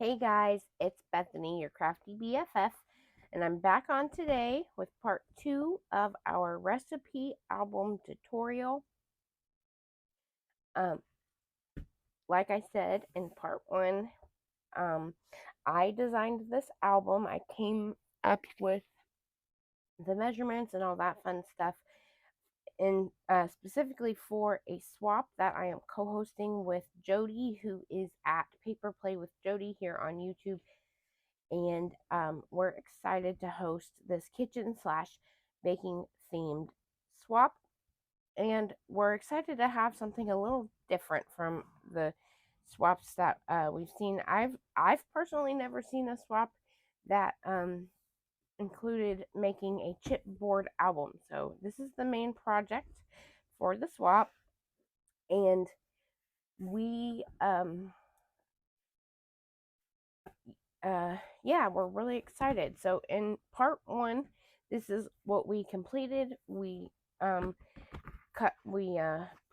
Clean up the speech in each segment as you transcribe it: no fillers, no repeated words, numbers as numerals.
Hey guys, it's Bethany, your crafty BFF, and I'm back on today with part 2 of our recipe album tutorial. Um, like I said in part 1, I designed this album. I came up with the measurements and all that fun stuff, and specifically for a swap that I am co-hosting with Jody, who is at Paper Play with Jody here on YouTube. And we're excited to host this kitchen slash baking themed swap, and we're excited to have something a little different from the swaps that we've seen. I've personally never seen a swap that included making a chipboard album, so this is the main project for the swap. And we yeah, we're really excited. So in part 1, this is what we completed. We put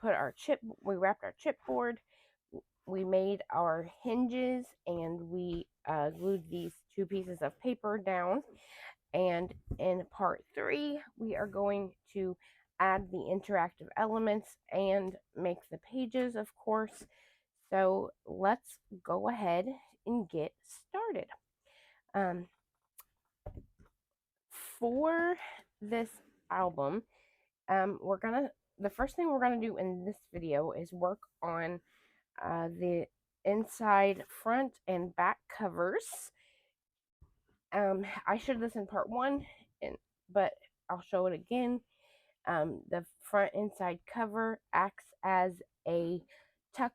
our we wrapped our chipboard, we made our hinges, and we glued these two pieces of paper down. And in part 3, we are going to add the interactive elements and make the pages, of course. So let's go ahead and get started. Um, for this album, the first thing we're gonna do in this video is work on the inside, front, and back covers. I showed this in part 1, but I'll show it again. The front inside cover acts as a tuck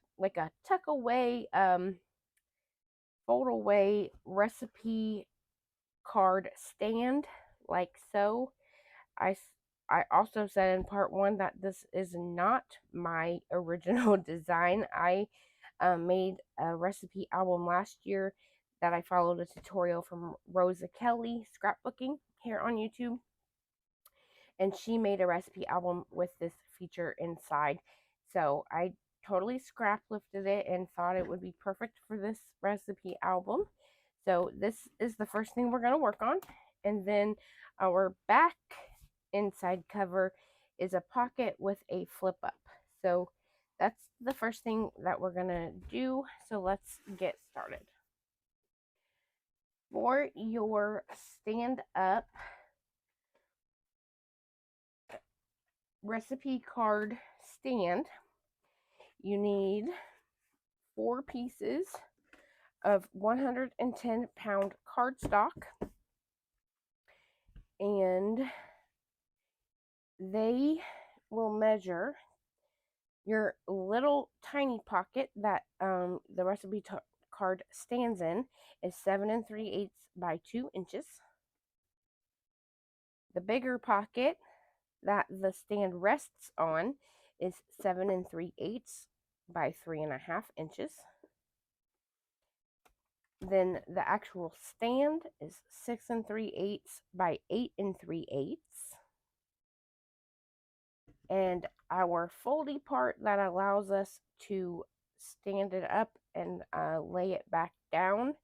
away, fold away recipe card stand, like so. I I also said in part 1 that this is not my original design. I made a recipe album last year that I followed a tutorial from Rosa Kelly Scrapbooking here on YouTube, and she made a recipe album with this feature inside. So I totally scrap lifted it and thought it would be perfect for this recipe album. So this is the first thing we're going to work on. And then our back inside cover is a pocket with a flip up. So that's the first thing that we're going to do. So let's get started. For your stand up recipe card stand, you need 4 pieces of 110-pound cardstock, and they will measure your little tiny pocket that the recipe card stands in is 7 3/8 by 2 inches. The bigger pocket that the stand rests on is 7 3/8 by 3.5 inches. Then the actual stand is 6 3/8 by 8 3/8. And our foldy part that allows us to stand it up and lay it back down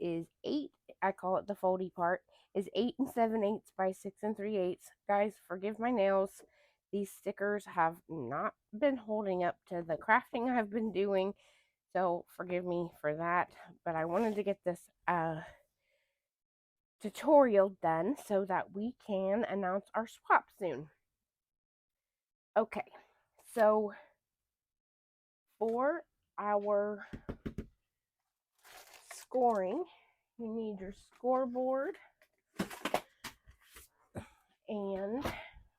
is 8. I call it the foldy part, is 8 7/8 by 6 3/8. Guys, forgive my nails. These stickers have not been holding up to the crafting I've been doing, so forgive me for that. But I wanted to get this tutorial done so that we can announce our swap soon. Okay, so for our scoring, you need your scoreboard, and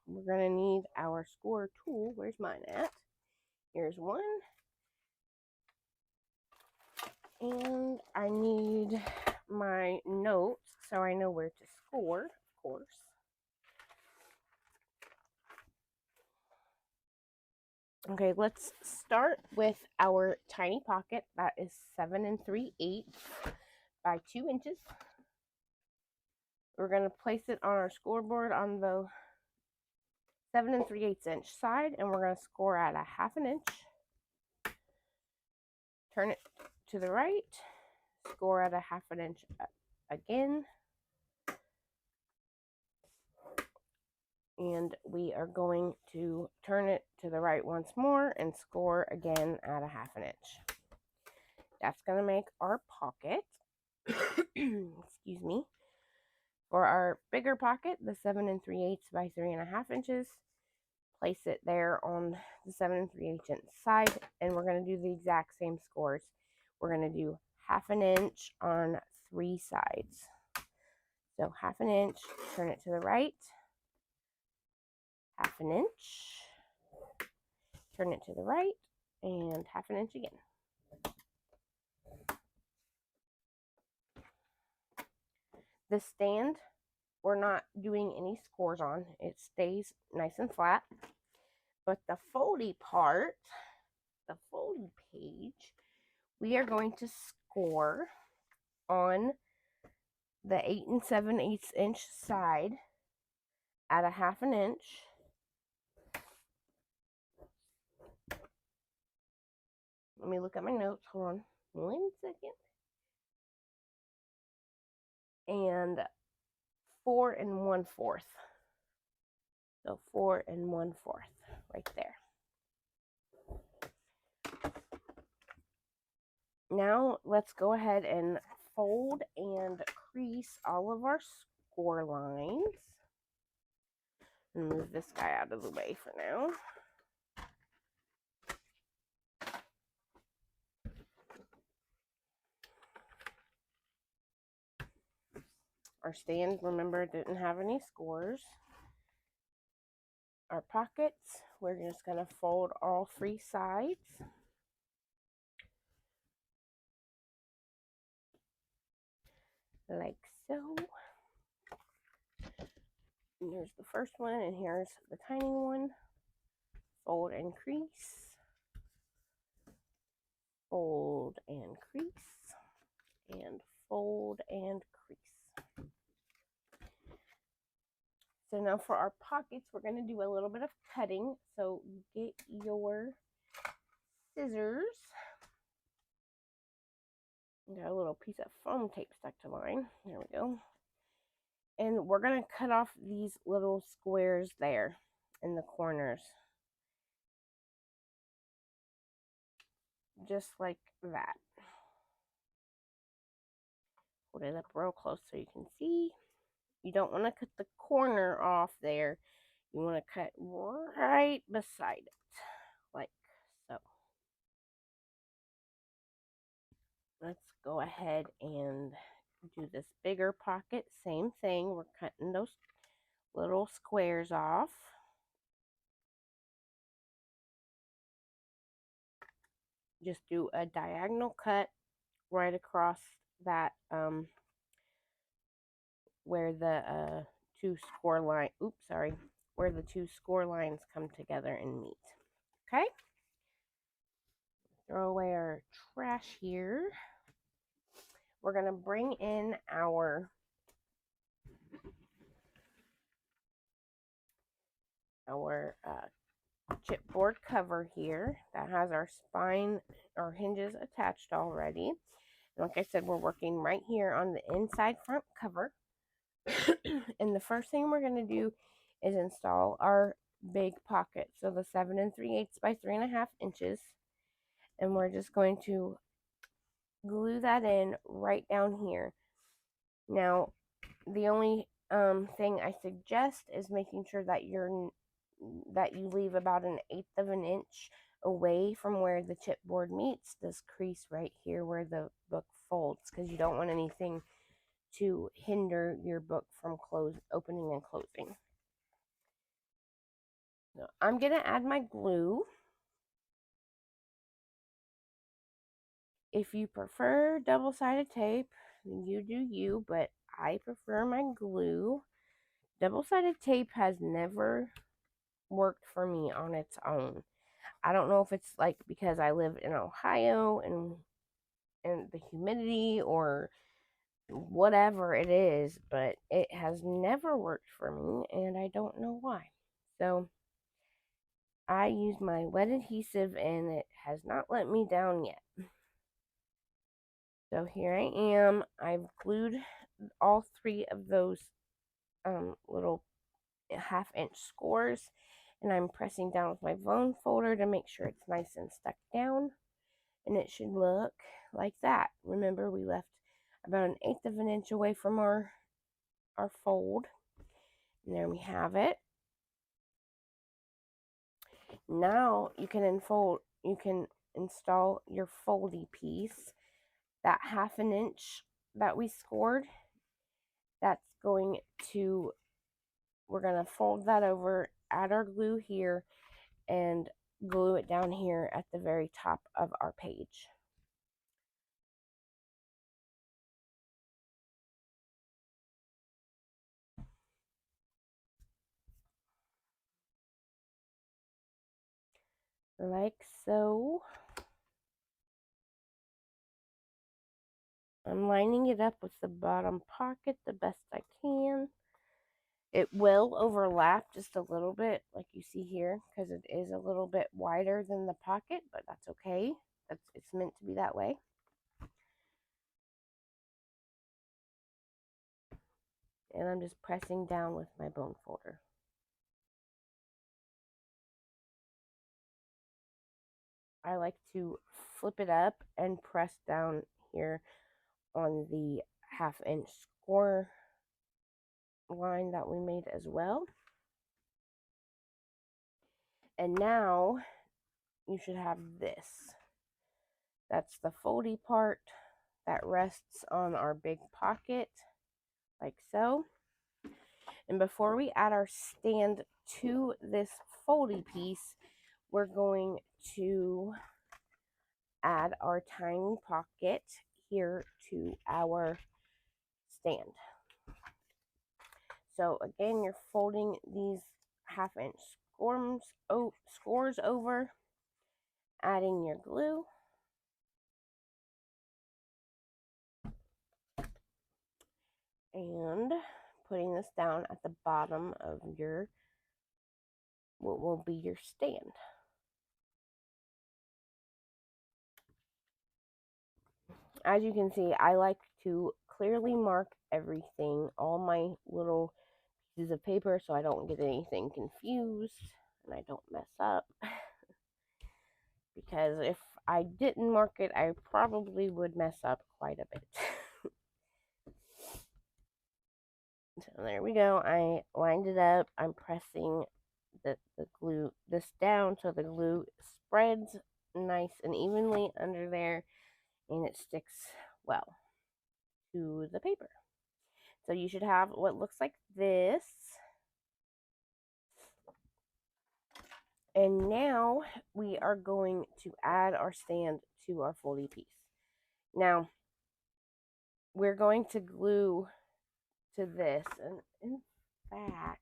we're going to need our score tool. Where's mine at? Here's one. And I need my notes so I know where to score, of course. Okay, let's start with our tiny pocket that is 7 3/8 by 2 inches. We're going to place it on our scoreboard on the 7 3/8 inch side, and we're going to score at a 1/2 inch. Turn it to the right, score at a 1/2 inch again. And we are going to turn it to the right once more and score again at a 1/2 inch. That's going to make our pocket. Excuse me. For our bigger pocket, the 7 3/8 by 3.5 inches, place it there on the 7 3/8 inch side, and we're going to do the exact same scores. We're going to do 1/2 inch on 3 sides. So 1/2 inch, turn it to the right, 1/2 inch, turn it to the right, and 1/2 inch again. The stand, we're not doing any scores on. It stays nice and flat. But the foldy part, the foldy page, we are going to score on the 8 7/8 inch side at a 1/2 inch. Let me look at my notes. Hold on 1 second. And 4 1/4. So 4 1/4 right there. Now let's go ahead and fold and crease all of our score lines. And move this guy out of the way for now. Our stand, remember, didn't have any scores. Our pockets, we're just going to fold all 3 sides. Like so. And here's the first one, and here's the tiny one. Fold and crease. Fold and crease. And fold and crease. So now for our pockets, we're going to do a little bit of cutting. So get your scissors. Got a little piece of foam tape stuck to mine. There we go. And we're going to cut off these little squares there in the corners. Just like that. Hold it up real close so you can see. You don't want to cut the corner off there. You want to cut right beside it, like so. Let's go ahead and do this bigger pocket. Same thing. We're cutting those little squares off. Just do a diagonal cut right across that where the where the two score lines come together and meet. Okay? Throw away our trash here. We're going to bring in our chipboard cover here that has our spine or hinges attached already. And like I said, we're working right here on the inside front cover. And the first thing we're going to do is install our big pocket. So the 7 3/8 by 3.5 inches. And we're just going to glue that in right down here. Now, the only thing I suggest is making sure that you leave about 1/8 of an inch away from where the chipboard meets this crease right here where the book folds, because you don't want anything to hinder your book from opening and closing. So I'm going to add my glue. If you prefer double-sided tape, you do you, but I prefer my glue. Double-sided tape has never worked for me on its own. I don't know if it's like because I live in Ohio and the humidity or whatever it is, but it has never worked for me and I don't know why. So I use my wet adhesive and it has not let me down yet. So here I am. I've glued all three of those little 1/2 inch scores, and I'm pressing down with my bone folder to make sure it's nice and stuck down, and it should look like that. Remember, we left about 1/8 of an inch away from our fold, and there we have it. Now you can install your foldy piece. That 1/2 inch that we scored, that's going to, we're going to fold that over, add our glue here, and glue it down here at the very top of our page. Like so. I'm lining it up with the bottom pocket the best I can. It will overlap just a little bit, like you see here, because it is a little bit wider than the pocket, but that's okay. It's meant to be that way. And I'm just pressing down with my bone folder. I like to flip it up and press down here on the 1/2 inch score line that we made as well. And now you should have this. That's the foldy part that rests on our big pocket, like so. And before we add our stand to this foldy piece, we're going to add our tiny pocket here to our stand. So again, you're folding these 1/2 inch scores over, adding your glue, and putting this down at the bottom of your, what will be your stand. As you can see, I like to clearly mark everything, all my little pieces of paper, so I don't get anything confused and I don't mess up. Because if I didn't mark it, I probably would mess up quite a bit. So there we go. I lined it up. I'm pressing the glue this down so the glue spreads nice and evenly under there and it sticks well to the paper. So you should have what looks like this. And now we are going to add our stand to our foldy piece. Now we're going to glue to this, and in fact,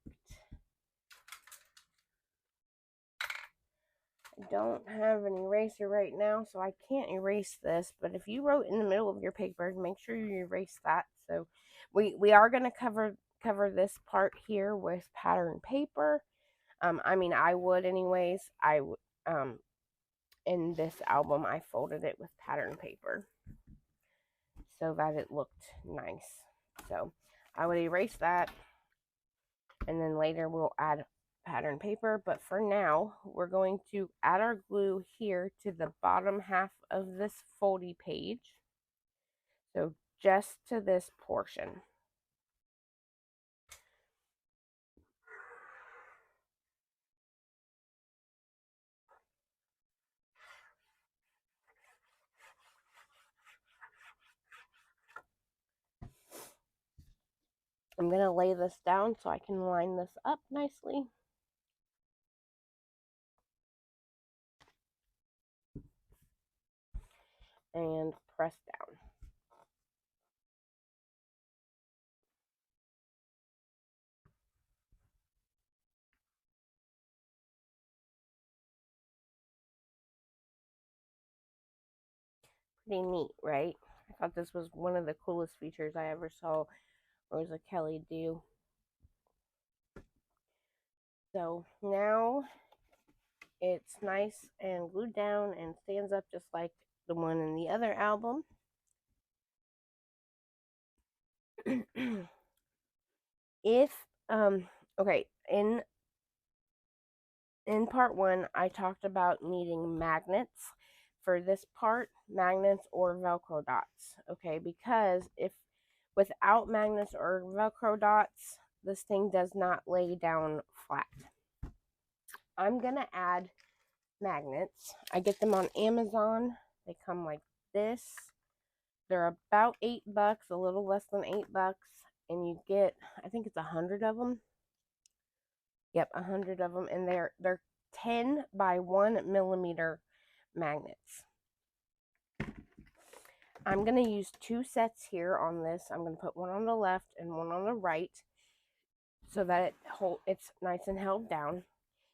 I don't have an eraser right now, so I can't erase this, but if you wrote in the middle of your paper, make sure you erase that. So we are going to cover this part here with pattern paper. I mean, I would anyways. I would in this album I folded it with pattern paper so that it looked nice. So I would erase that, and then later we'll add pattern paper, but for now we're going to add our glue here to the bottom half of this foldy page, so just to this portion. I'm going to lay this down so I can line this up nicely. And press down. Pretty neat, right? I thought this was one of the coolest features I ever saw Rosa Kelly do. So now it's nice and glued down and stands up just like the one in the other album. if okay, in part 1 I talked about needing magnets for this part, magnets or velcro dots, okay, because if without magnets or velcro dots this thing does not lay down flat. I'm gonna add magnets. I get them on Amazon. They come like this. They're about $8, a little less than $8, and you get, I think it's 100 of them. Yep, 100 of them, and they're 10 by 1 millimeter magnets. I'm gonna use 2 sets here on this. I'm gonna put one on the left and one on the right, so that it's nice and held down.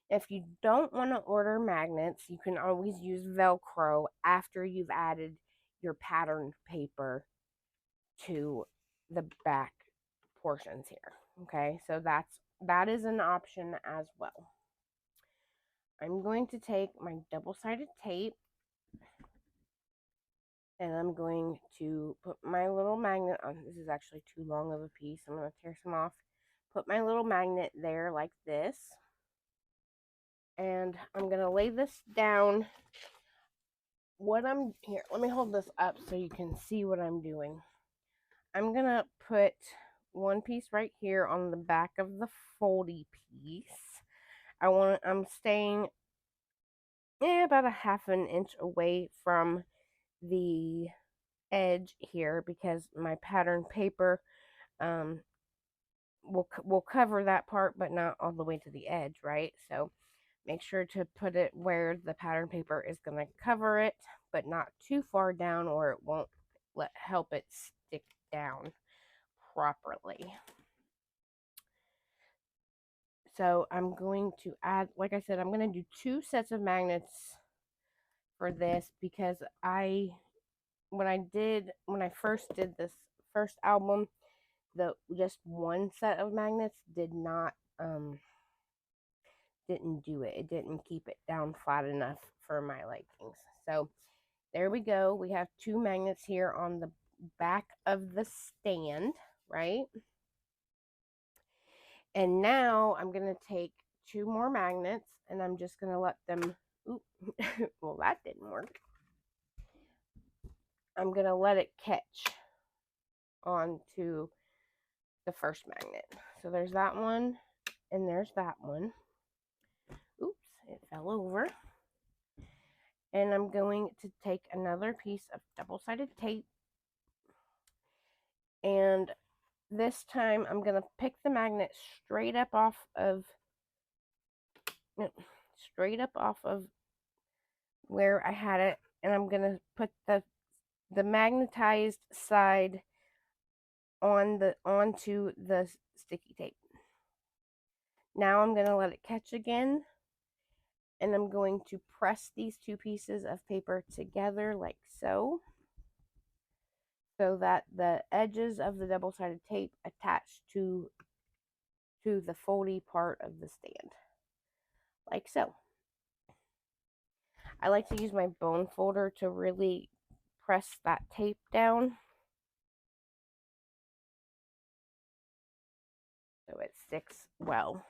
If you don't want to order magnets, you can always use Velcro after you've added your patterned paper to the back portions here. Okay, so that is an option as well. I'm going to take my double-sided tape and I'm going to put my little magnet on. This is actually too long of a piece. I'm going to tear some off. Put my little magnet there like this. And I'm going to lay this down. Here, let me hold this up so you can see what I'm doing. I'm going to put one piece right here on the back of the foldy piece. I'm staying about a half an inch away from the edge here because my pattern paper will cover that part but not all the way to the edge, right? So make sure to put it where the pattern paper is going to cover it, but not too far down or it won't help it stick down properly. So I'm going to add, like I said, I'm going to do 2 sets of magnets for this because when I first did this first album, just one set of magnets didn't do it. It didn't keep it down flat enough for my likings. So there we go. We have 2 magnets here on the back of the stand, right? And now I'm going to take 2 more magnets and I'm just going to let them, well, that didn't work. I'm going to let it catch onto the first magnet. So there's that one and there's that one. Oops, it fell over. And I'm going to take another piece of double-sided tape. And this time I'm going to pick the magnet straight up off of where I had it, and I'm going to put the magnetized side onto the sticky tape. Now I'm going to let it catch again, and I'm going to press these 2 pieces of paper together like so that the edges of the double-sided tape attach to the foldy part of the stand, like so. I like to use my bone folder to really press that tape down so it sticks well.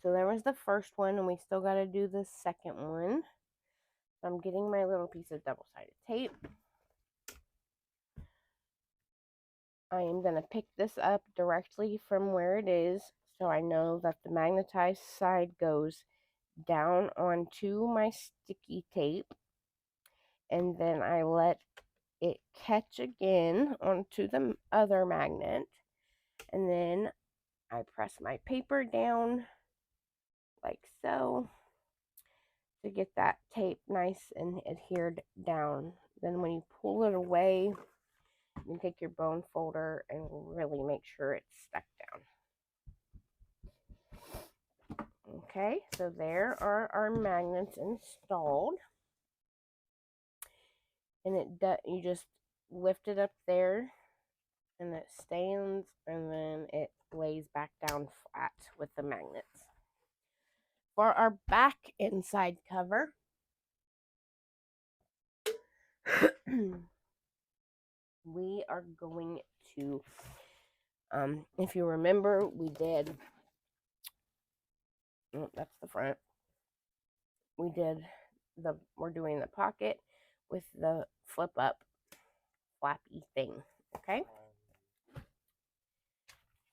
So there was the first one, and we still got to do the second one. So I'm getting my little piece of double-sided tape. I am going to pick this up directly from where it is so I know that the magnetized side goes down onto my sticky tape, and then I let it catch again onto the other magnet, and then I press my paper down like so to get that tape nice and adhered down. Then when you pull it away, you take your bone folder and really make sure it's stuck down. Okay, so there are our magnets installed. And you just lift it up there and it stands, and then it lays back down flat with the magnets. For our back inside cover, we are going to, if you remember, we did, oh, that's the front. We're doing the pocket with the flip up flappy thing, okay?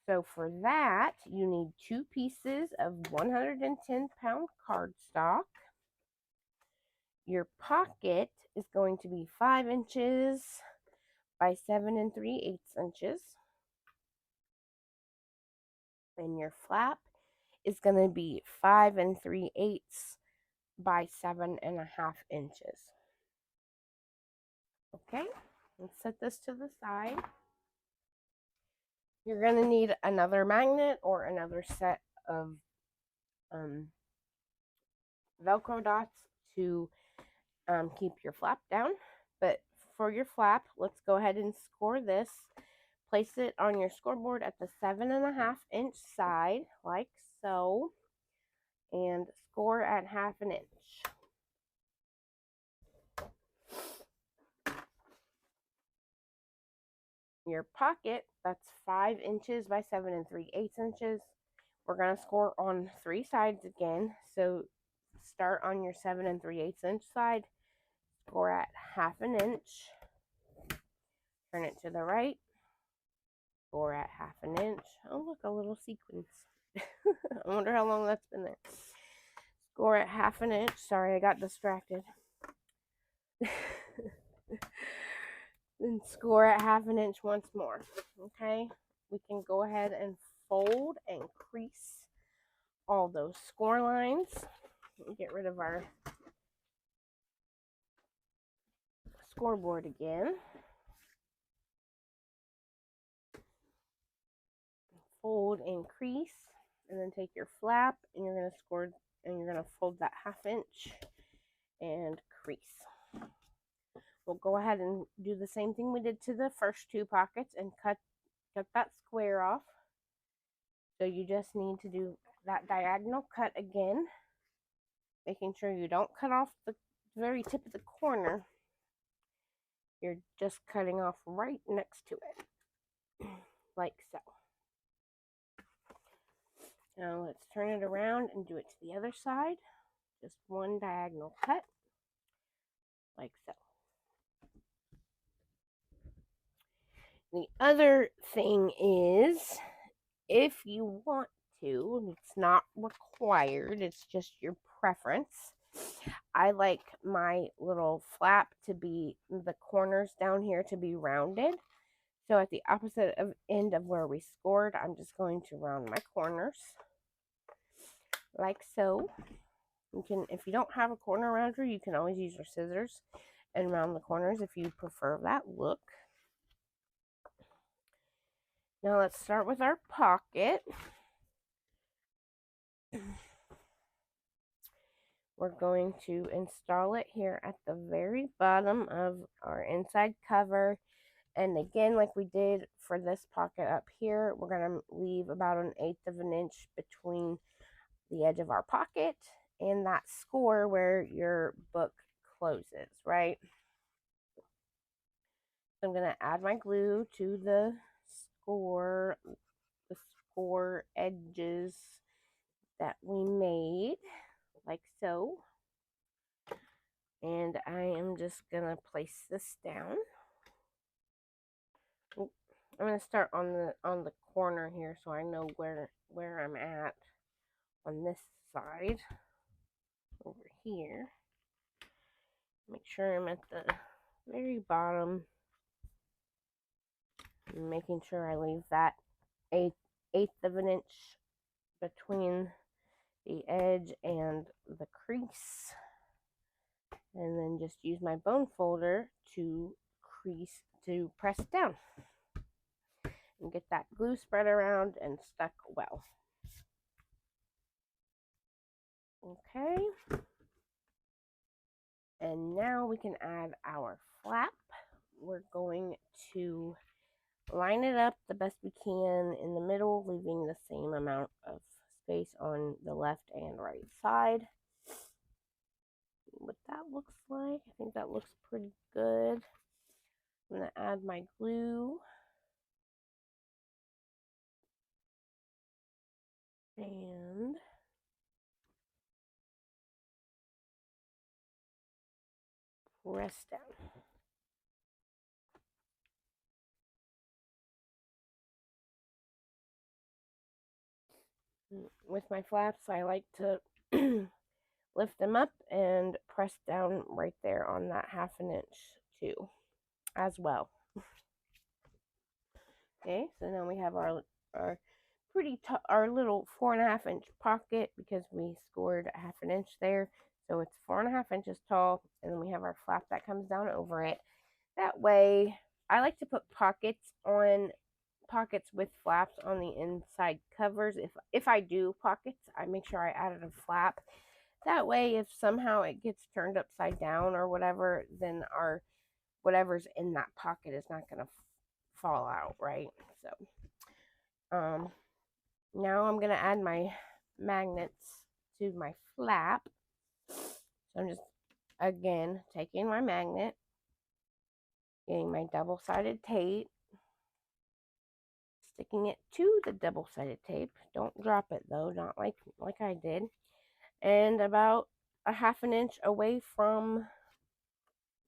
So for that, you need 2 pieces of 110-pound cardstock. Your pocket is going to be 5 inches by 7 3/8 inches. And your flap is going to be 5 3/8 by 7.5 inches. Okay, let's set this to the side. You're going to need another magnet or another set of Velcro dots to keep your flap down. But for your flap, let's go ahead and score this. Place it on your scoreboard at the 7.5-inch side, like so, and score at 1/2 inch. Your pocket, that's 5 inches by 7 3/8 inches. We're going to score on 3 sides again. So start on your 7 3/8 inch side, score at 1/2 inch, turn it to the right, score at 1/2 inch. Oh, look, a little sequence. I wonder how long that's been there. Score at 1/2 inch. Sorry, I got distracted. Then score at 1/2 inch once more. Okay, we can go ahead and fold and crease all those score lines. Get rid of our scoreboard again. Fold and crease, and then take your flap and you're going to score, and you're going to fold that 1/2 inch and crease. We'll go ahead and do the same thing we did to the first 2 pockets and cut that square off. So you just need to do that diagonal cut again, making sure you don't cut off the very tip of the corner. You're just cutting off right next to it, like so. Now let's turn it around and do it to the other side. Just one diagonal cut, like so. The other thing is, if you want to, it's not required, it's just your preference. I like my little flap to be, the corners down here to be rounded. So at the opposite end of where we scored, I'm just going to round my corners, like so. You can, if you don't have a corner rounder, you can always use your scissors and round the corners if you prefer that look. Now let's start with our pocket. We're going to install it here at the very bottom of our inside cover. And again, like we did for this pocket up here, we're going to leave about 1/8 of an inch between the edge of our pocket and that score where your book closes, right? So I'm going to add my glue to the score edges that we made, like so. And I am just going to place this down. I'm going to start on the corner here so I know where I'm at on this side over here. Make sure I'm at the very bottom, making sure I leave that 1/8 of an inch between the edge and the crease, and then just use my bone folder to press down and get that glue spread around and stuck well. Okay, and now we can add our flap. We're going to line it up the best we can in the middle, leaving the same amount of space on the left and right side. What that looks like, I think that looks pretty good. I'm going to add my glue. And press down. With my flaps, I like to lift them up and press down right there on that 1/2 inch too, as well. Okay, so now we have our our little 4.5 inch pocket because we scored 1/2 inch there. So it's 4.5 inches tall, and then we have our flap that comes down over it. That way, I like to put pockets with flaps on the inside covers. If I do pockets, I make sure I added a flap. That way, if somehow it gets turned upside down or whatever, then our whatever's in that pocket is not going to fall out, right? So, now I'm going to add my magnets to my flap. So I'm just, again, taking my magnet, getting my double-sided tape, sticking it to the double-sided tape. Don't drop it though, not like I did. And about a 1/2 inch away from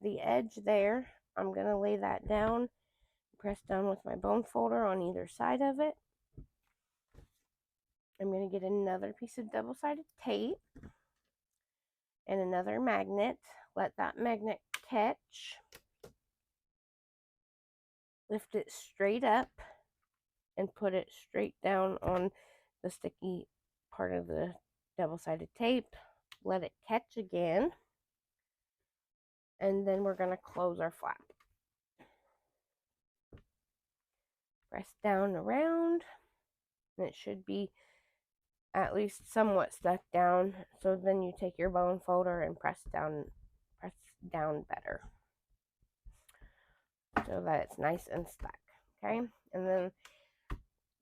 the edge there, I'm going to lay that down, press down with my bone folder on either side of it. I'm going to get another piece of double-sided tape and another magnet. Let that magnet catch. Lift it straight up and put it straight down on the sticky part of the double-sided tape. Let it catch again. And then we're going to close our flap. Press down around, and it should be at least somewhat stuck down. So then you take your bone folder and press down better so that it's nice and stuck. Okay, and then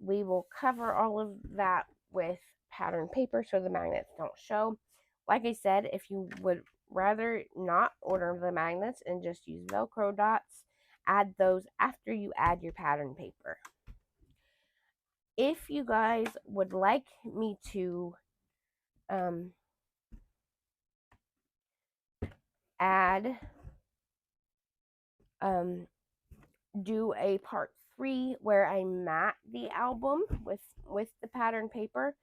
we will cover all of that with pattern paper so the magnets don't show. Like I said, if you would rather not order the magnets and just use Velcro dots, add those after you add your pattern paper. If you guys would like me to do a part 3 where I mat the album with the pattern paper,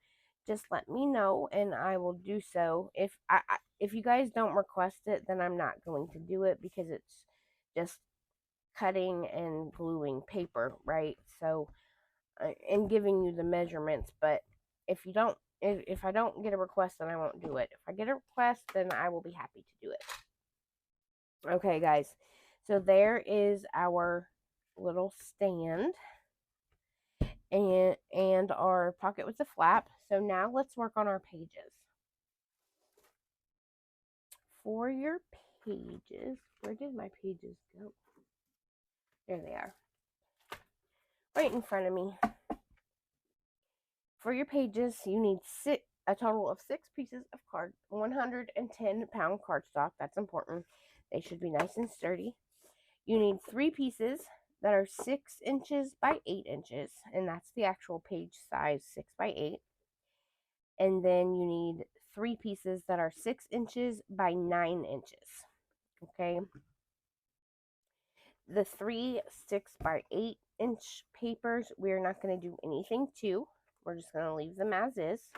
just let me know and I will do so. If you guys don't request it, then I'm not going to do it because it's just cutting and gluing paper, right? So and giving you the measurements, but if I don't get a request, then I won't do it. If I get a request, then I will be happy to do it. Okay, guys, so there is our little stand and our pocket with the flap. So now let's work on our pages. For your pages, where did my pages go? There they are, right in front of me. For your pages, you need a total of 6 pieces of 110-pound cardstock. That's important. They should be nice and sturdy. You need 3 pieces that are 6 inches by 8 inches, and that's the actual page size, 6 by 8. And then you need 3 pieces that are 6 inches by 9 inches. Okay. The 3 6 by 8 inch papers, we're not going to do anything to. We're just going to leave them as is.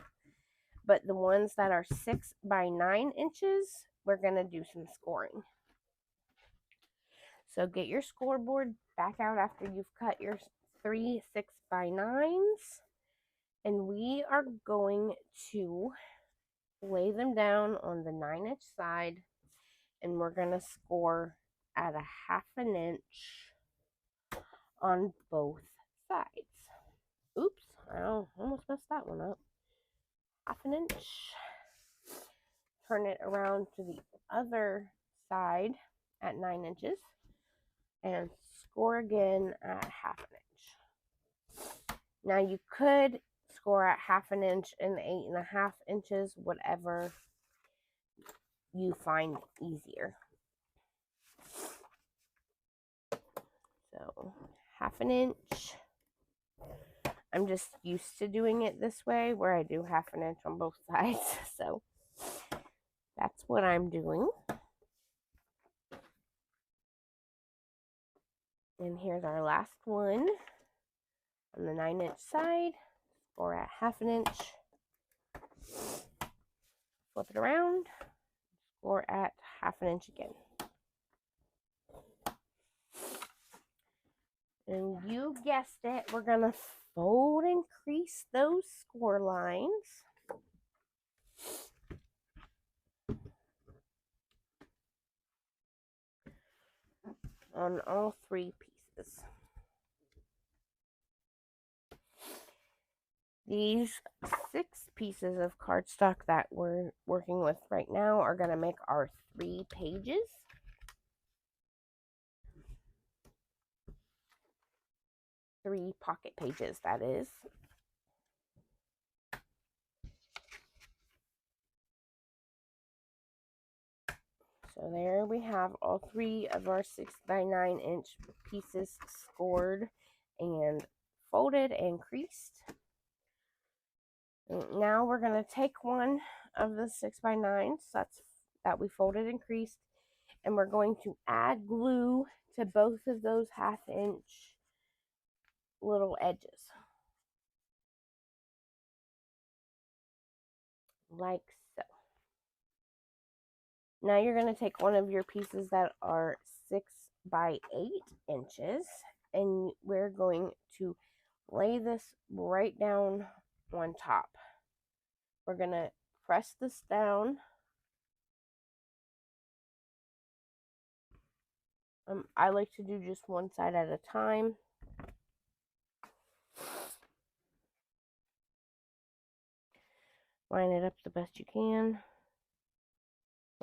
But the ones that are 6 by 9 inches, we're going to do some scoring. So get your scoreboard back out after you've cut your 3 6 by 9s. And we are going to lay them down on the 9-inch side. And we're going to score at a 1/2 inch on both sides. Oops, I almost messed that one up. 1/2 inch. Turn it around to the other side at 9 inches and score again at 1/2 inch. Now you could score at 1/2 inch and 8.5 inches, whatever you find easier. So 1/2 inch. I'm just used to doing it this way where I do 1/2 inch on both sides. So that's what I'm doing. And here's our last one on the 9-inch side, or at 1/2 inch. Flip it around, or at 1/2 inch again. And you guessed it, we're going to fold and crease those score lines. On all 3 pieces. These 6 pieces of cardstock that we're working with right now are going to make our 3 pages. Three pocket pages, that is. So there we have all 3 of our 6 by 9 inch pieces scored and folded and creased. And now we're going to take one of the 6 by 9s that we folded and creased, and we're going to add glue to both of those 1/2 inch little edges. Like so. Now you're going to take one of your pieces that are 6 by 8 inches, and we're going to lay this right down on top. We're going to press this down. I like to do just one side at a time. Line it up the best you can.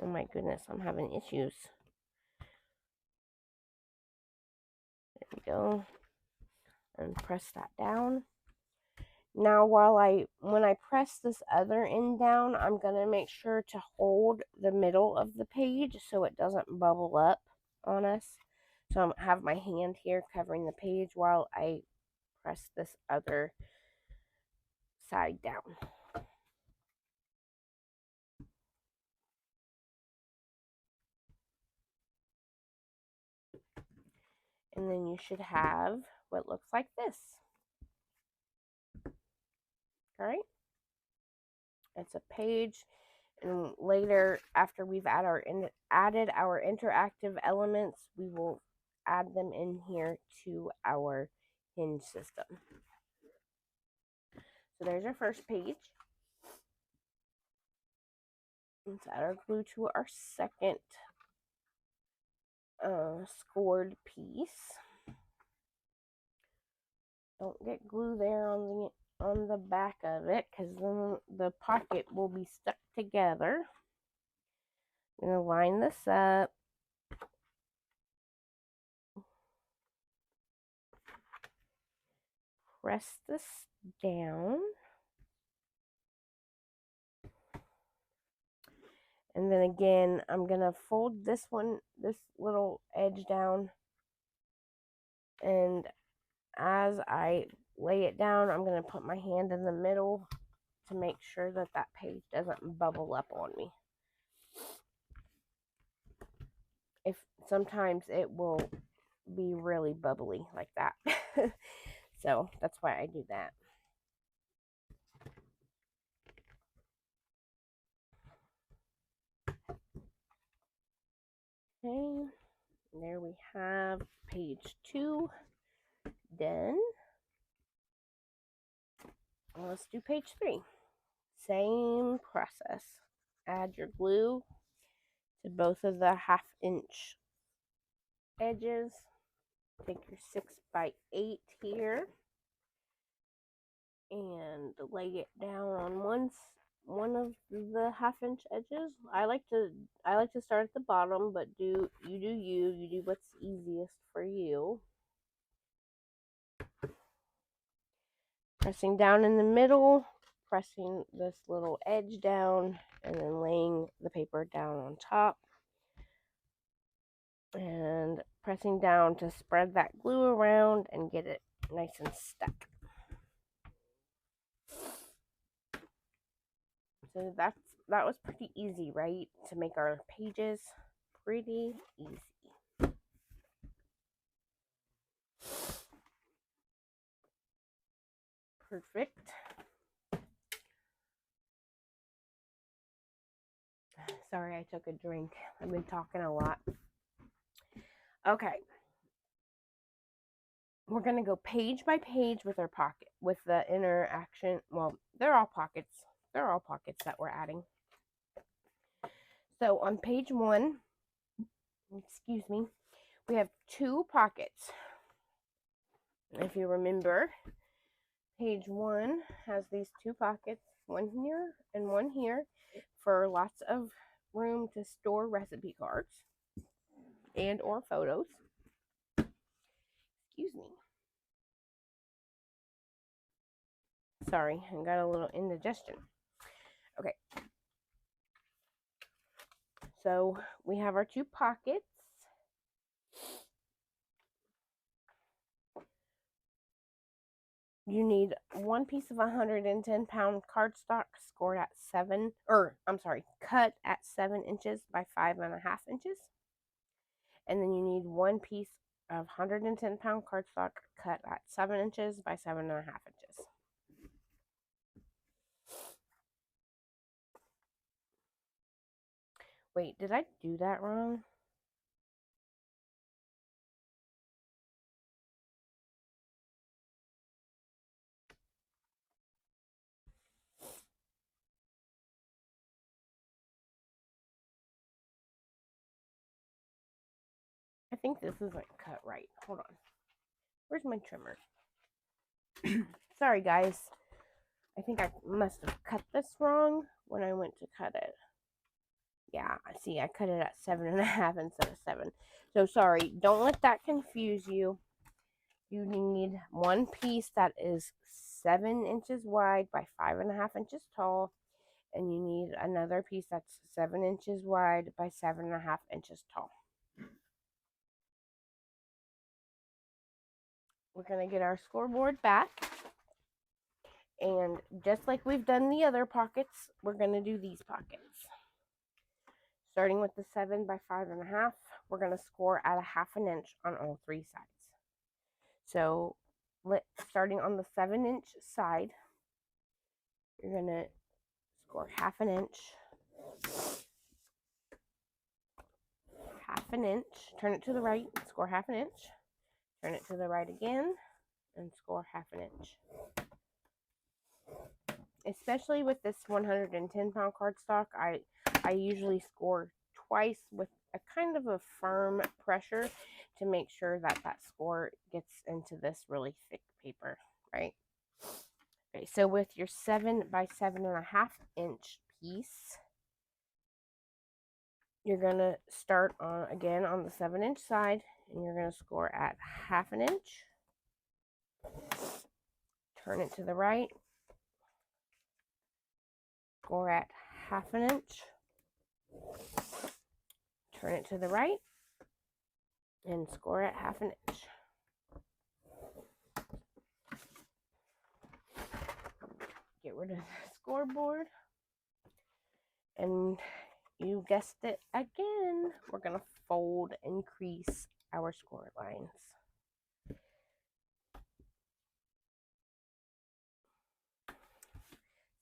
Oh my goodness, I'm having issues. There we go. And press that down. Now when I press this other end down, I'm going to make sure to hold the middle of the page so it doesn't bubble up on us. So I have my hand here covering the page while I press this other side down. And then you should have what looks like this. All right. It's a page, and later, after we've added our interactive elements, we will add them in here to our hinge system. So there's our first page. Let's add our glue to our second scored piece. Don't get glue there on the back of it, because then the pocket will be stuck together. I'm going to line this up. Press this down. And then again, I'm going to fold this little edge down. And as I lay it down, I'm going to put my hand in the middle to make sure that that page doesn't bubble up on me. If sometimes it will be really bubbly like that. So that's why I do that. Okay, there we have page 2 done. Let's do page 3. Same process. Add your glue to both of the 1/2 inch edges. Take your 6 by 8 here and lay it down on one of the 1/2 inch edges. I like to start at the bottom, but you do what's easiest for you. Pressing down in the middle, pressing this little edge down, and then laying the paper down on top. and pressing down to spread that glue around and get it nice and stuck. So that was pretty easy, right? To make our pages pretty easy. Perfect. Sorry, I took a drink. I've been talking a lot. Okay. We're going to go page by page with our pocket, with the interaction. Well, they're all pockets. They're all pockets that we're adding. So on page 1, excuse me, we have 2 pockets. If you remember, page 1 has these 2 pockets, one here and one here, for lots of room to store recipe cards and or photos. Excuse me. Sorry, I got a little indigestion. Okay. So we have our 2 pockets. You need 1 piece of 110-pound cardstock scored at cut at 7 inches by 5.5 inches. And then you need 1 piece of 110-pound cardstock cut at 7 inches by 7.5 inches. Wait, did I do that wrong? I think this isn't cut right. Hold on. Where's my trimmer? Sorry, guys. I think I must have cut this wrong when I went to cut it. Yeah, see, I cut it at 7.5 instead of 7. So sorry. Don't let that confuse you. You need 1 piece that is 7 inches wide by 5.5 inches tall. And you need another piece that's 7 inches wide by 7.5 inches tall. We're going to get our scoreboard back. And just like we've done the other pockets, we're going to do these pockets. Starting with the 7 by 5.5, we're going to score at 1/2 inch on all 3 sides. So starting on the 7-inch side, you're going to score 1/2 inch, 1/2 inch, turn it to the right, score 1/2 inch, turn it to the right again, and score 1/2 inch. Especially with this 110-pound cardstock, I usually score twice with a kind of a firm pressure to make sure that that score gets into this really thick paper, right? Okay, so with your 7 by 7.5 inch piece, you're going to start on again on the 7-inch side, and you're going to score at 1/2 inch. Turn it to the right, score at 1/2 inch. Turn it to the right, and score at 1/2 inch. Get rid of the scoreboard. And you guessed it again, we're going to fold and crease our score lines.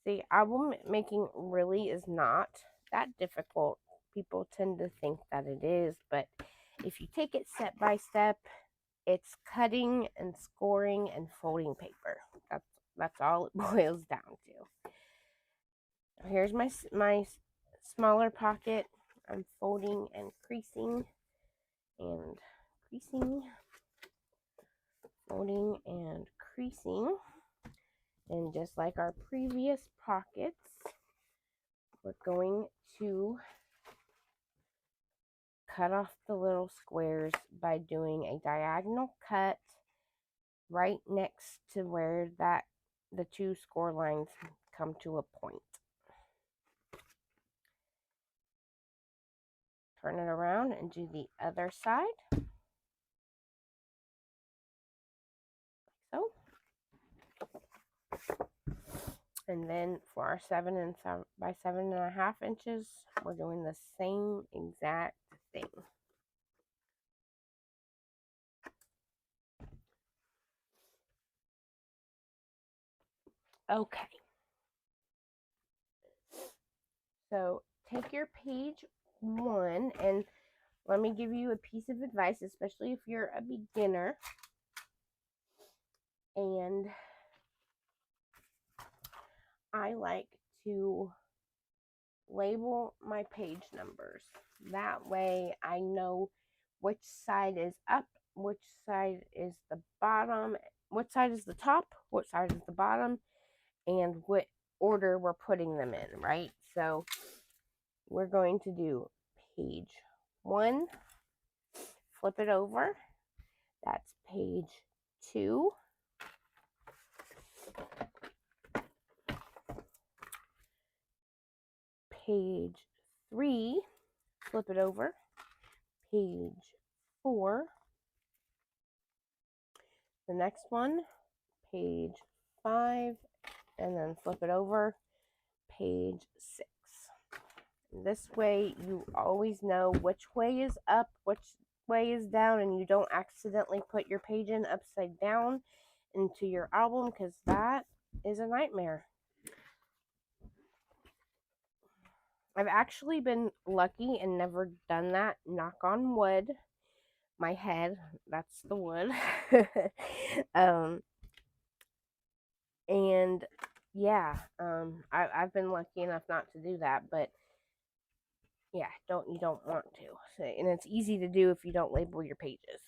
See, album making really is not that difficult. People tend to think that it is, but if you take it step by step, it's cutting and scoring and folding paper. That's all it boils down to. Here's my smaller pocket. I'm folding and creasing and creasing, folding and creasing. And just like our previous pockets, we're going to cut off the little squares by doing a diagonal cut right next to where the 2 score lines come to a point. turn it around and do the other side. So. And then for our 7 by 7.5 inches, we're doing the same exact thing. Okay. So take your page 1, and let me give you a piece of advice, especially if you're a beginner. And I like to label my page numbers. That way I know which side is up, which side is the bottom, which side is the top, which side is the bottom, and what order we're putting them in, right? So we're going to do page 1, flip it over. That's page 2. Page 3, flip it over. Page 4. The next one, page 5, and then flip it over, page 6. This way you always know which way is up, which way is down, and you don't accidentally put your page in upside down into your album, because that is a nightmare. I've actually been lucky and never done that, knock on wood. My head, that's the wood. And yeah, I've been lucky enough not to do that, but yeah, you don't want to. So, and it's easy to do if you don't label your pages.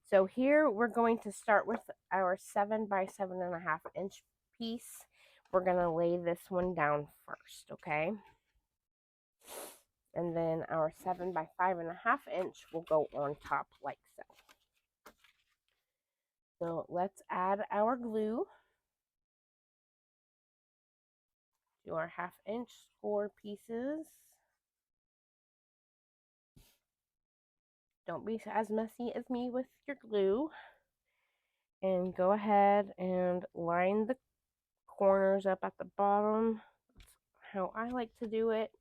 So here we're going to start with our 7 by 7.5 inch piece. We're going to lay this one down first, okay? And then our 7 by 5.5 inch will go on top like so. So let's add our glue to our 1/2 inch score pieces. Don't be as messy as me with your glue. And go ahead and line the corners up at the bottom. That's how I like to do it.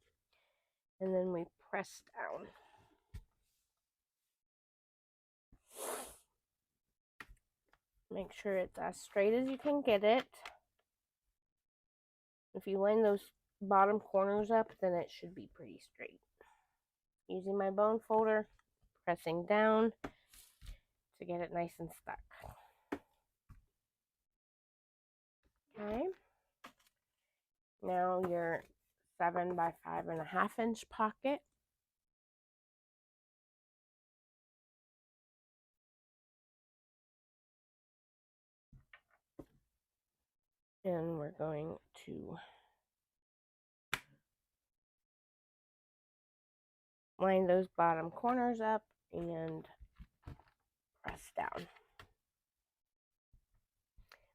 And then we press down. Make sure it's as straight as you can get it. If you line those bottom corners up, then it should be pretty straight. Using my bone folder, pressing down to get it nice and stuck. Okay. Now your 7 by 5.5 inch pocket. And we're going to line those bottom corners up and press down,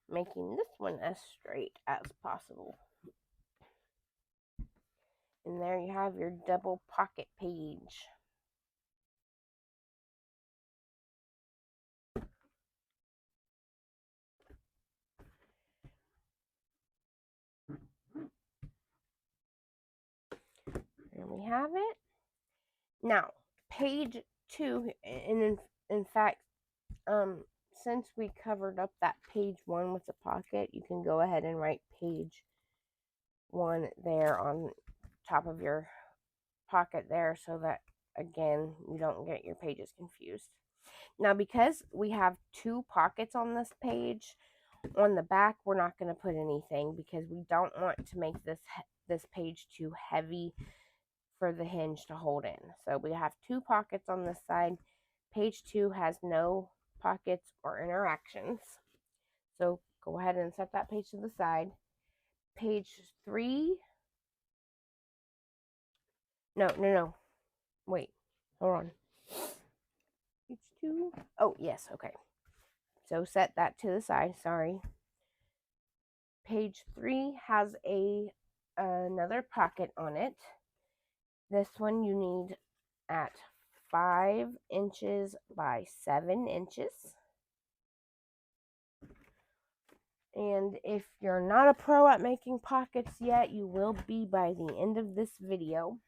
making this one as straight as possible. And there you have your double pocket page. There we have it. Now, page 2, and in fact, since we covered up that page 1 with the pocket, you can go ahead and write page 1 there on top of your pocket there, so that again you don't get your pages confused. Now, because we have 2 pockets on this page, on the back we're not going to put anything, because we don't want to make this page too heavy for the hinge to hold in. So we have 2 pockets on this side. Page 2 has no pockets or interactions. So go ahead and set that page to the side. Page 3. No. Wait, hold on. Page 2. Oh, yes, okay. So set that to the side, sorry. Page 3 has another pocket on it. This one you need at 5 inches by 7 inches. And if you're not a pro at making pockets yet, you will be by the end of this video,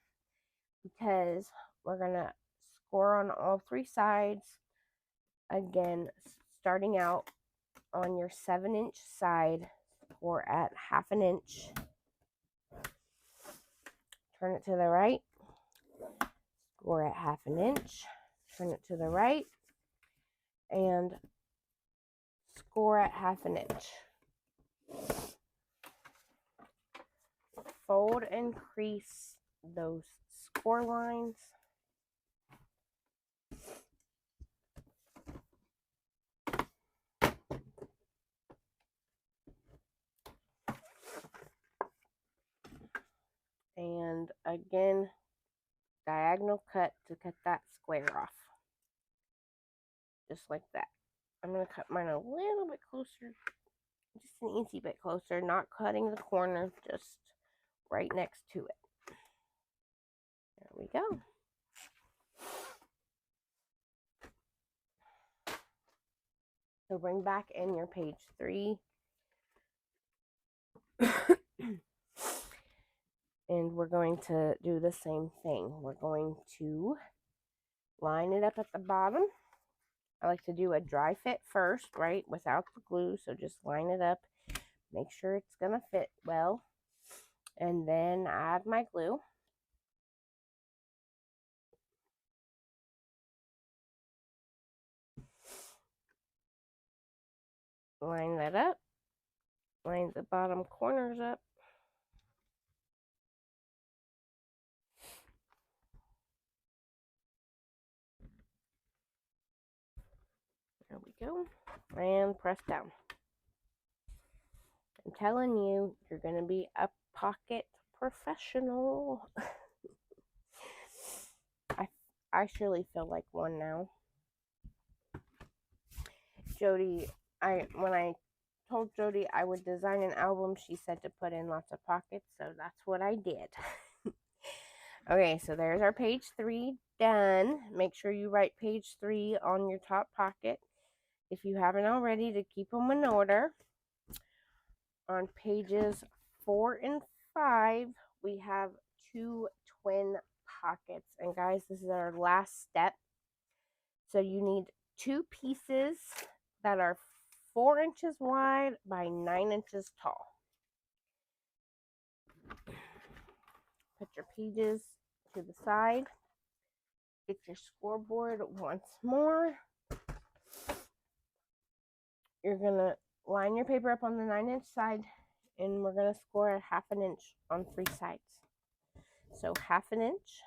because we're going to score on all 3 sides. Again, starting out on your 7-inch side, score at 1/2 inch. Turn it to the right, score at 1/2 inch. Turn it to the right, and score at 1/2 inch. Fold and crease those score lines. And again, diagonal cut to cut that square off. Just like that. I'm going to cut mine a little bit closer, just an easy bit closer, not cutting the corner, just right next to it. There we go. So bring back in your page 3. And we're going to do the same thing. We're going to line it up at the bottom. I like to do a dry fit first, right, without the glue. So just line it up, make sure it's going to fit well, and then add my glue. Line that up, line the bottom corners up. There we go. And press down. I'm telling you, you're going to be a pocket professional. I surely feel like one now. Jody, when I told Jody I would design an album, she said to put in lots of pockets, so that's what I did. Okay, so there's our page 3 done. Make sure you write page 3 on your top pocket if you haven't already, to keep them in order. On pages 4 and 5, we have 2 twin pockets. And guys, this is our last step. So you need 2 pieces that are 4 inches wide by 9 inches tall. Put your pages to the side. Get your scoreboard once more. You're going to line your paper up on the 9-inch side, and we're going to score at 1/2 inch on 3 sides. So 1/2 inch,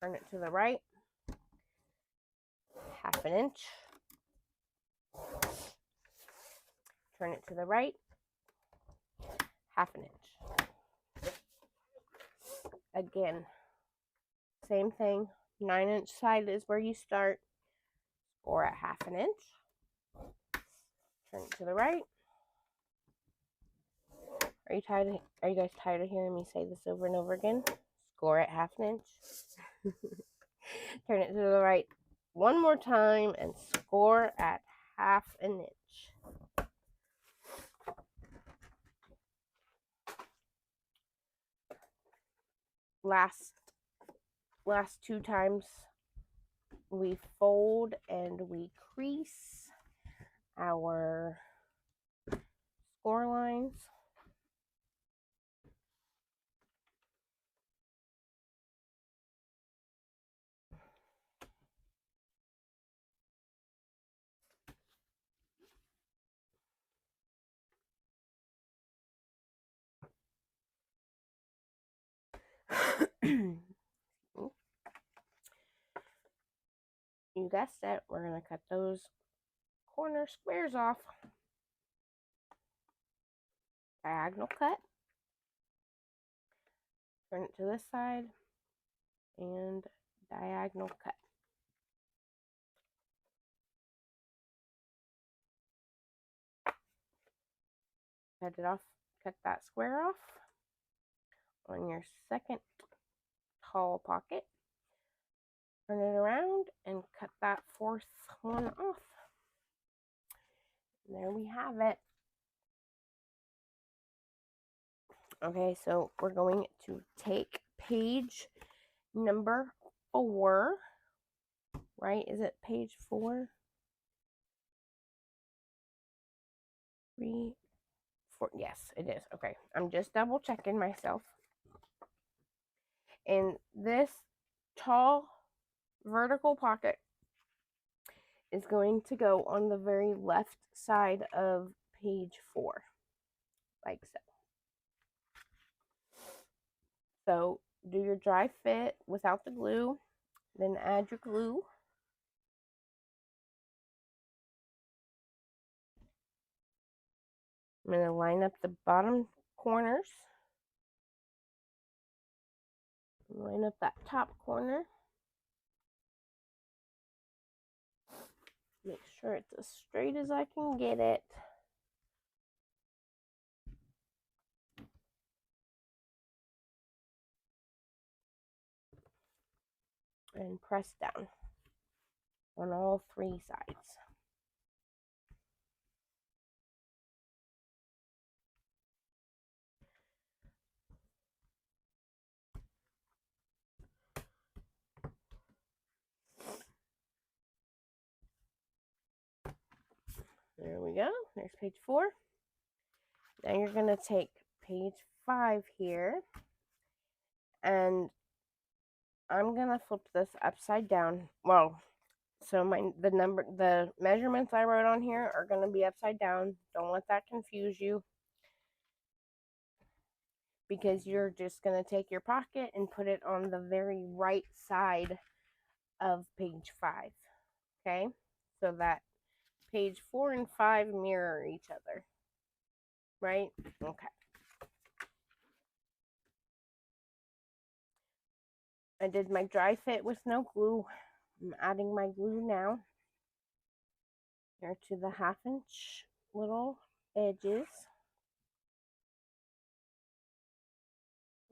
turn it to the right, 1/2 inch, turn it to the right, 1/2 inch. Again, same thing, 9-inch side is where you start, score at 1/2 inch, turn it to the right. Are you guys tired of hearing me say this over and over again? Score at 1/2 inch. Turn it to the right one more time and score at 1/2 inch. Last 2 times we fold and we crease our score lines. You guessed it, we're going to cut those corner squares off. Diagonal cut. Turn it to this side and diagonal cut. Cut it off, cut that square off on your second tall pocket. turn it around and cut that fourth one off. And there we have it. Okay, so we're going to take page number 4, right? Is it page 4? 3, 4. Yes, it is. Okay, I'm just double checking myself. And this tall vertical pocket is going to go on the very left side of page 4, like so. So do your dry fit without the glue, then add your glue. I'm going to line up the bottom corners, line up that top corner. Make sure it's as straight as I can get it. And press down on all 3 sides. There we go. There's page 4. Now you're going to take page 5 here, and I'm going to flip this upside down. Well, so the measurements I wrote on here are going to be upside down. Don't let that confuse you, because you're just going to take your pocket and put it on the very right side of page 5. Okay? So that page 4 and 5 mirror each other. Right? Okay. I did my dry fit with no glue. I'm adding my glue now. Here to the 1/2 inch little edges.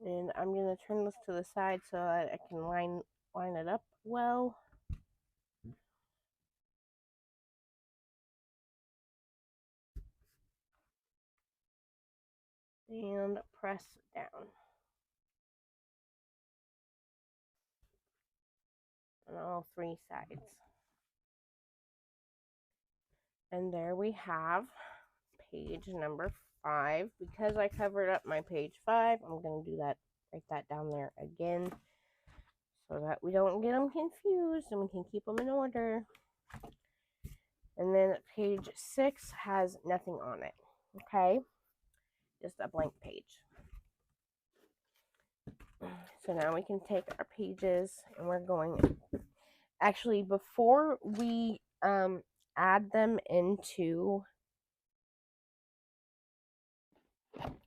And I'm going to turn this to the side so that I can line it up well. And press down on all 3 sides. And there we have page number 5. Because I covered up my page 5, I'm going to do that, write that down there again, so that we don't get them confused and we can keep them in order. And then page 6 has nothing on it. Okay? Just a blank page. So now we can take our pages and we're going, actually before we add them into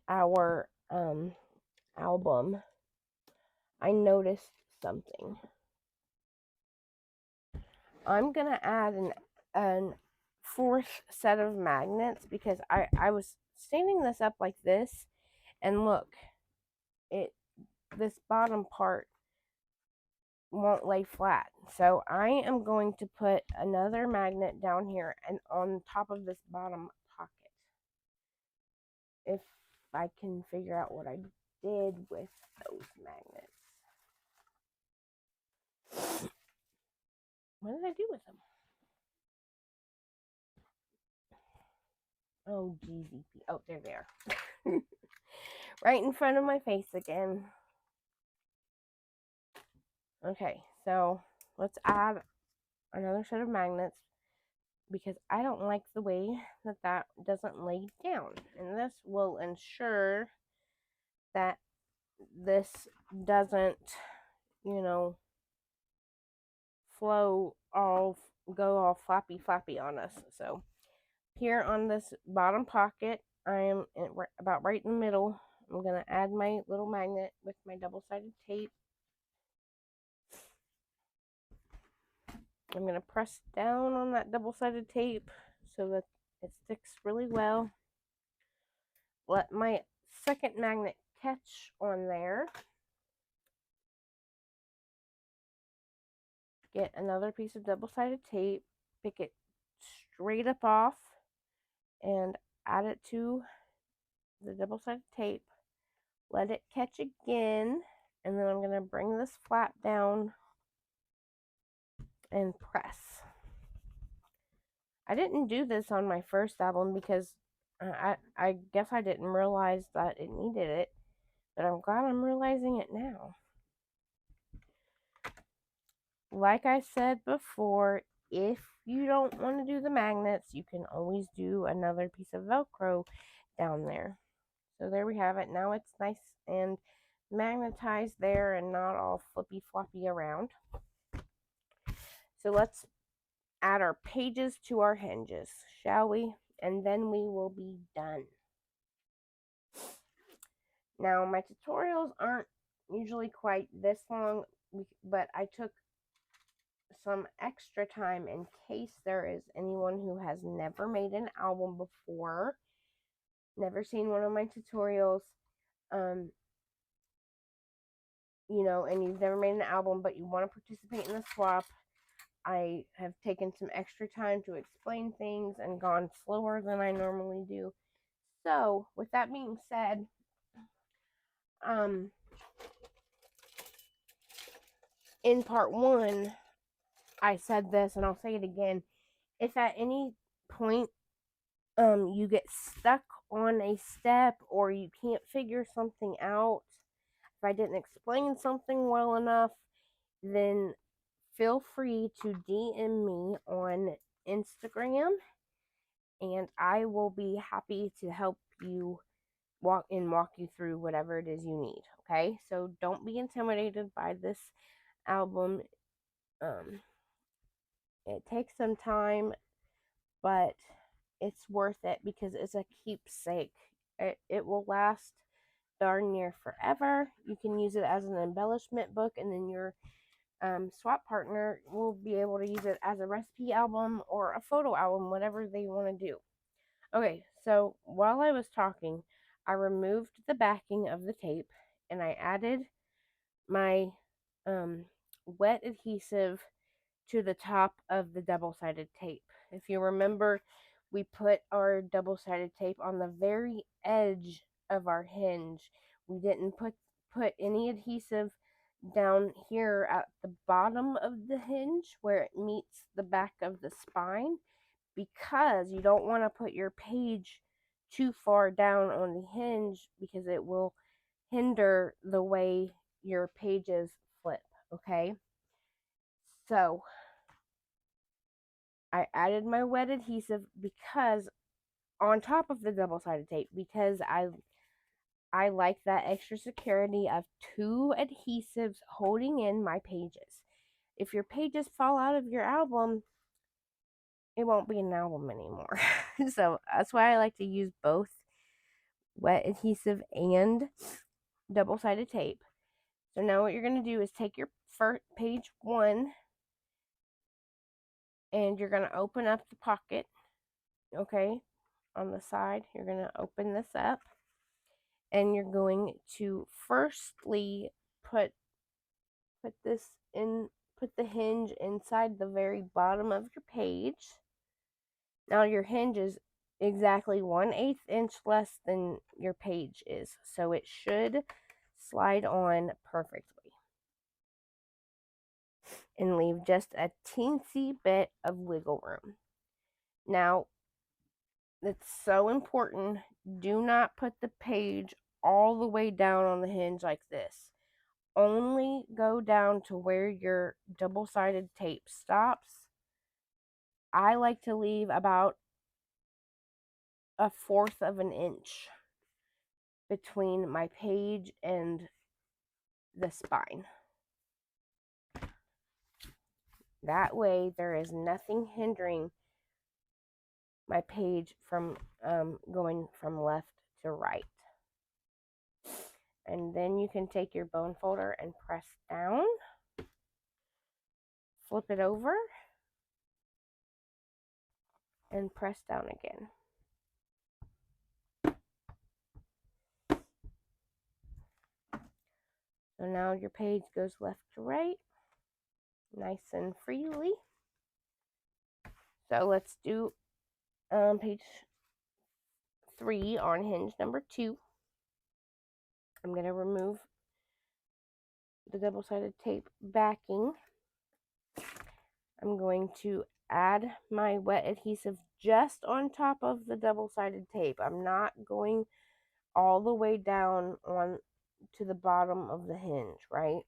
our album, I noticed something. I'm gonna add an 4th set of magnets, because I was standing this up like this, and look, this bottom part won't lay flat. So I am going to put another magnet down here and on top of this bottom pocket. If I can figure out what I did with those magnets. What did I do with them? Oh, GZP. Oh, there they are. Right in front of my face again. Okay, so let's add another set of magnets, because I don't like the way that doesn't lay down. And this will ensure that this doesn't, go all flappy on us. So here on this bottom pocket, I am about right in the middle. I'm going to add my little magnet with my double-sided tape. I'm going to press down on that double-sided tape so that it sticks really well. Let my second magnet catch on there. get another piece of double-sided tape, pick it straight up off, and add it to the double-sided tape. Let it catch again, and then I'm going to bring this flap down and press. I didn't do this on my first album because I guess I didn't realize that it needed it, but I'm glad I'm realizing it now. Like I said before, if you don't want to do the magnets, you can always do another piece of Velcro down there. So there we have it. Now it's nice and magnetized there and not all flippy floppy around. So let's add our pages to our hinges, shall we? And then we will be done. Now my tutorials aren't usually quite this long, but I took some extra time in case there is anyone who has never made an album before, never seen one of my tutorials, and you've never made an album but you want to participate in the swap. I have taken some extra time to explain things and gone slower than I normally do. So, with that being said, in part 1, I said this and I'll say it again. If at any point you get stuck on a step or you can't figure something out, if I didn't explain something well enough, then feel free to DM me on Instagram and I will be happy to help you walk you through whatever it is you need. Okay, so don't be intimidated by this album. It takes some time, but it's worth it because it's a keepsake. It will last darn near forever. You can use it as an embellishment book, and then your swap partner will be able to use it as a recipe album or a photo album, whatever they want to do. Okay, so while I was talking, I removed the backing of the tape and I added my wet adhesive to the top of the double-sided tape. If you remember, we put our double-sided tape on the very edge of our hinge. We didn't put any adhesive down here at the bottom of the hinge where it meets the back of the spine, because you don't want to put your page too far down on the hinge because it will hinder the way your pages flip, okay? So I added my wet adhesive because on top of the double-sided tape, because I like that extra security of 2 adhesives holding in my pages. If your pages fall out of your album, it won't be an album anymore. So that's why I like to use both wet adhesive and double-sided tape. So now what you're going to do is take your first page 1 and you're going to open up the pocket, okay, on the side. You're going to open this up and you're going to firstly put the hinge inside the very bottom of your page. Now your hinge is exactly 1/8 inch less than your page is, so it should slide on perfectly and leave just a teensy bit of wiggle room. Now, it's so important, do not put the page all the way down on the hinge like this. Only go down to where your double-sided tape stops. I like to leave about 1/4 of an inch between my page and the spine. That way there is nothing hindering my page from going from left to right. And then you can take your bone folder and press down, flip it over, and press down again. So now your page goes left to right, nice and freely. So let's do page 3 on hinge number 2. I'm going to remove the double-sided tape backing. I'm going to add my wet adhesive just on top of the double-sided tape. I'm not going all the way down on to the bottom of the hinge, right?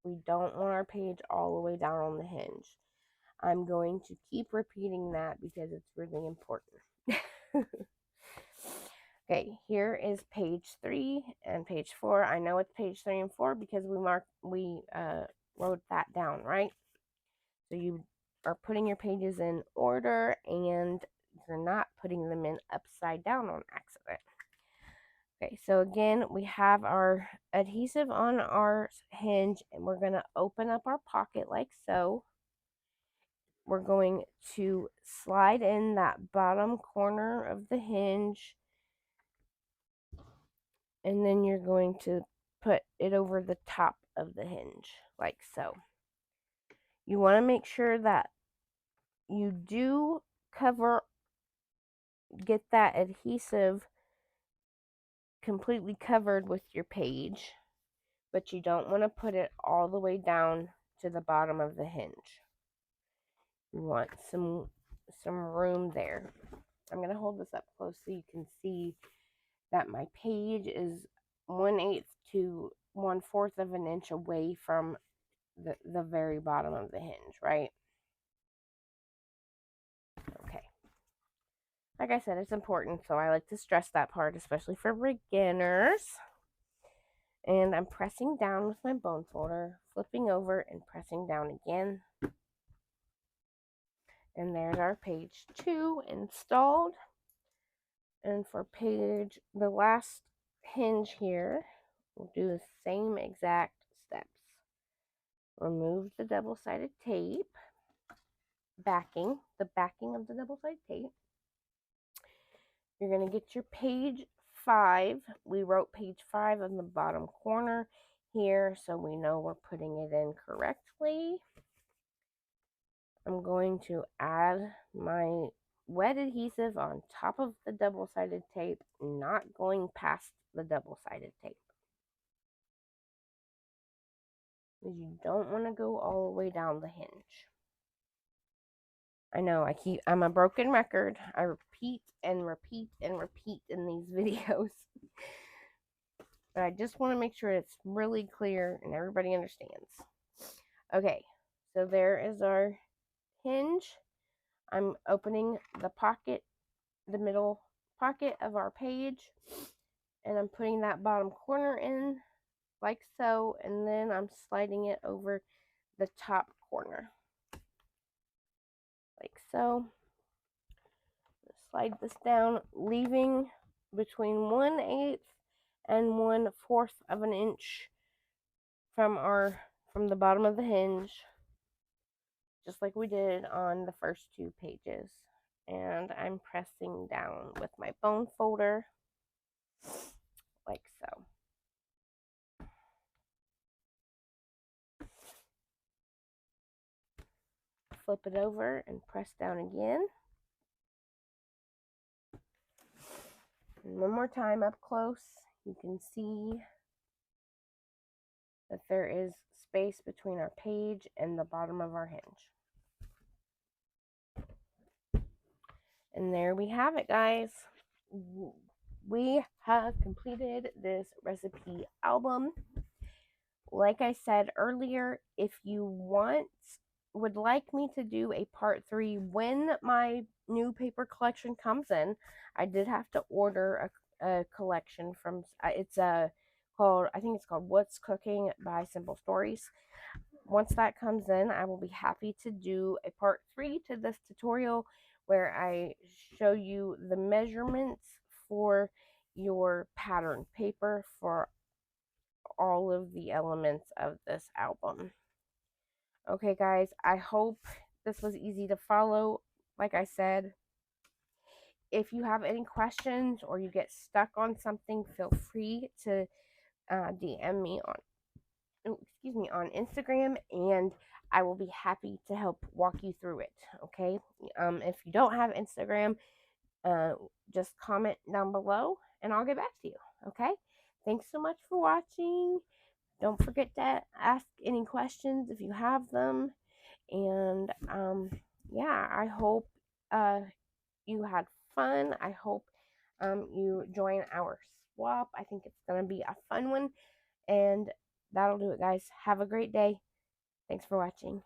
We don't want our page all the way down on the hinge. I'm going to keep repeating that because it's really important. Okay, here is page 3 and page 4. I know it's page 3 and 4 because we wrote that down, right? So you are putting your pages in order and you're not putting them in upside down on accident. Okay, so again, we have our adhesive on our hinge and we're going to open up our pocket like so. We're going to slide in that bottom corner of the hinge, and then you're going to put it over the top of the hinge like so. You want to make sure that you do get that adhesive completely covered with your page, but you don't want to put it all the way down to the bottom of the hinge. You want some room there. I'm going to hold this up close so you can see that my page is 1/8 to 1/4 of an inch away from the very bottom of the hinge, right? Okay. Like I said, it's important, so I like to stress that part, especially for beginners. And I'm pressing down with my bone folder, flipping over and pressing down again. And there's our page 2 installed. And for the last hinge here, we'll do the same exact steps. Remove the double-sided tape, the backing of the double-sided tape. You're going to get your page 5. We wrote page 5 on the bottom corner here, so we know we're putting it in correctly. I'm going to add my wet adhesive on top of the double-sided tape, not going past the double-sided tape. Because you don't want to go all the way down the hinge. I know I'm a broken record. I repeat and repeat and repeat in these videos. But I just want to make sure it's really clear and everybody understands. Okay, so there is our hinge. I'm opening the middle pocket of our page, and I'm putting that bottom corner in like so, and then I'm sliding it over the top corner like so. Slide this down, leaving between 1/8 and 1/4 of an inch from the bottom of the hinge, just like we did on the first 2 pages. And I'm pressing down with my bone folder like so. Flip it over and press down again. And one more time up close, you can see that there is space between our page and the bottom of our hinge. And there we have it, guys. We have completed this recipe album. Like I said earlier, if you would like me to do a part 3 when my new paper collection comes in, I did have to order a collection from, it's called, I think it's called What's Cooking by Simple Stories. Once that comes in, I will be happy to do a part 3 to this tutorial where I show you the measurements for your pattern paper for all of the elements of this album. Okay, guys, I hope this was easy to follow. Like I said, if you have any questions or you get stuck on something, feel free to DM me on excuse me, on Instagram, and I will be happy to help walk you through it. Okay. If you don't have Instagram, uh, just comment down below, and I'll get back to you. Okay. Thanks so much for watching. Don't forget to ask any questions if you have them. And yeah, I hope uh, you had fun. I hope you join our swap. I think it's going to be a fun one. And that'll do it, guys. Have a great day. Thanks for watching.